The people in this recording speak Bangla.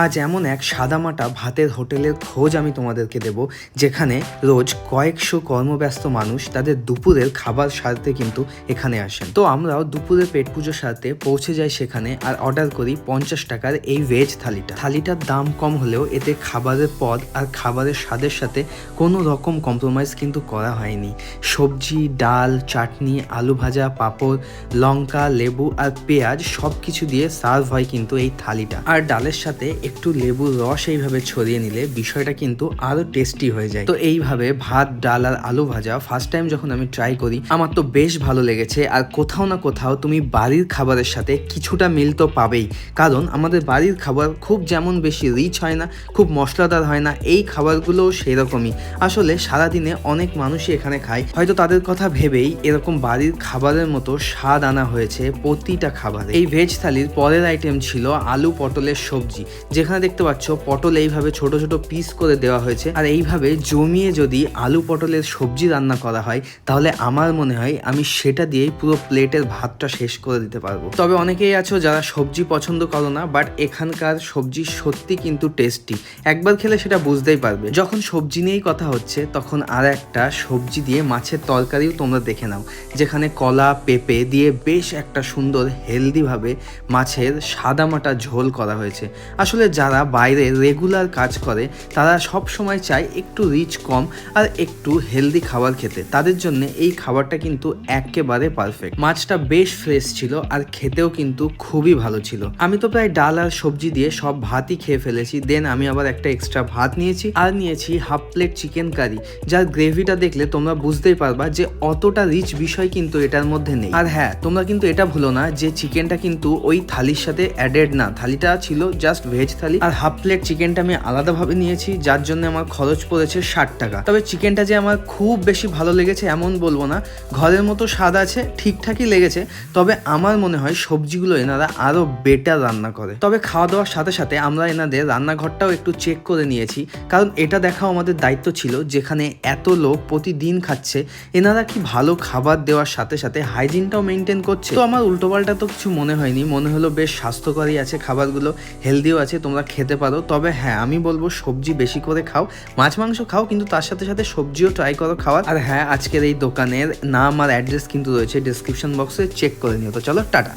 আজ এমন এক সাদামাটা ভাতের হোটেলের খোঁজ আমি তোমাদেরকে দেব, যেখানে রোজ কয়েকশো কর্মব্যস্ত মানুষ তাদের দুপুরের খাবার সারতে কিন্তু এখানে আসেন। তো আমরাও দুপুরের পেট পুজো সারতে পৌঁছে যাই সেখানে আর অর্ডার করি 50 টাকার এই ভেজ থালিটার দাম কম হলেও এতে খাবারের পদ আর খাবারের স্বাদের সাথে কোনো রকম কম্প্রোমাইজ কিন্তু করা হয়নি। সবজি, ডাল, চাটনি, আলু ভাজা, পাঁপড়, লঙ্কা, লেবু আর পেঁয়াজ সব কিছু দিয়ে সার্ভ হয় কিন্তু এই থালিটা। আর ডালের সাথে একটু লেবুর রস এইভাবে ছড়িয়ে নিলে বিষয়টা কিন্তু আরো টেস্টি হয়ে যায়। তো এইভাবে ভাত, ডাল আর আলু ভাজা ফার্স্ট টাইম যখন আমি ট্রাই করি আমার তো বেশ ভালো লেগেছে। আর কোথাও না কোথাও তুমি বাড়ির খাবারের সাথে কিছুটা মিল তো পাবেই, কারণ আমাদের বাড়ির খাবার খুব যেমন বেশি রিচ হয় না, খুব মশলাদার হয় না, এই খাবারগুলোও সেরকমই। আসলে সারাদিনে অনেক মানুষই এখানে খায়, হয়তো তাদের কথা ভেবেই এরকম বাড়ির খাবারের মতো স্বাদ আনা হয়েছে প্রতিটা খাবারে। এই ভেজ থালির পরের আইটেম ছিল আলু পটলের সবজি, যেখানে দেখতে পাচ্ছ পটল এইভাবে ছোট ছোট পিস করে দেওয়া হয়েছে। আর এইভাবে জমিয়ে যদি আলু পটলের সবজি রান্না করা হয় তাহলে আমার মনে হয় আমি সেটা দিয়েই পুরো প্লেটের ভাতটা শেষ করে দিতে পারবো। তবে অনেকেই আছো যারা সবজি পছন্দ করো না, বাট এখানকার সবজি সত্যি কিন্তু টেস্টি, একবার খেলে সেটা বুঝতেই পারবে। যখন সবজি নিয়েই কথা হচ্ছে তখন আর একটা সবজি দিয়ে মাছের তরকারিও তোমরা দেখে নাও, যেখানে কলা পেঁপে দিয়ে বেশ একটা সুন্দর হেলদিভাবে মাছের সাদামাটা ঝোল করা হয়েছে। আসলে যারা বাইরে রেগুলার কাজ করে তারা সব সময় চায় একটু রিচ কম আর একটু হেলদি খাবার খেতে, তাদের জন্য এই খাবারটা কিন্তু একেবারে পারফেক্ট। মাছটা বেশ ফ্রেশ ছিল আর খেতেও কিন্তু খুবই ভালো ছিল। আমি তো প্রায় ডাল আর সবজি দিয়ে সব ভাতই খেয়ে ফেলেছি, দেন আমি আবার একটা এক্সট্রা ভাত নিয়েছি আর নিয়েছি হাফ প্লেট চিকেন কারি, যার গ্রেভিটা দেখলে তোমরা বুঝতেই পারবা যে অতটা রিচ বিষয় কিন্তু এটার মধ্যে নেই। আর হ্যাঁ, তোমরা কিন্তু এটা ভুলো না যে চিকেনটা কিন্তু ওই থালির সাথে অ্যাডেড না, থালিটা ছিল জাস্ট ভেজ থালি। আর হাফ প্লেট চিকেনটা আমি আলাদাভাবে নিয়েছি, যার জন্য আমার খরচ পড়েছে 60 টাকা। তবে চিকেনটা যে আমার খুব বেশি ভালো লেগেছে এমন বলবো না, ঘরের মতো স্বাদ আছে, ঠিকঠাকই লেগেছে। তবে আমার মনে হয় সবজিগুলো এনারা আরো বেটার রান্না করে। তবে খাওয়া দাওয়ার সাথে সাথে আমরা এনাদের রান্নাঘরটাও একটু চেক করে নিয়েছি, কারণ এটা দেখাও আমাদের দায়িত্ব ছিল। যেখানে এত লোক প্রতিদিন খাচ্ছে, এনারা কি ভালো খাবার দেওয়ার সাথে সাথে হাইজিনটাও মেনটেন করছে। তো আমার উল্টোপাল্টা তো কিছু মনে হয়নি, মনে হলো বেশ স্বাস্থ্যকরই আছে খাবারগুলো, হেলদিও আছে, তোমরা খেতে পারো। তবে হ্যাঁ, আমি বলবো সবজি বেশি করে খাও, মাছ মাংস খাও, কিন্তু তার সাথে সাথে সবজিও ট্রাই করো খাওয়ার। আর হ্যাঁ, আজকের এই দোকানের নাম আর অ্যাড্রেস কিন্তু রয়েছে ডিসক্রিপশন বক্সে, চেক করে নিও। তো চলো, টাটা।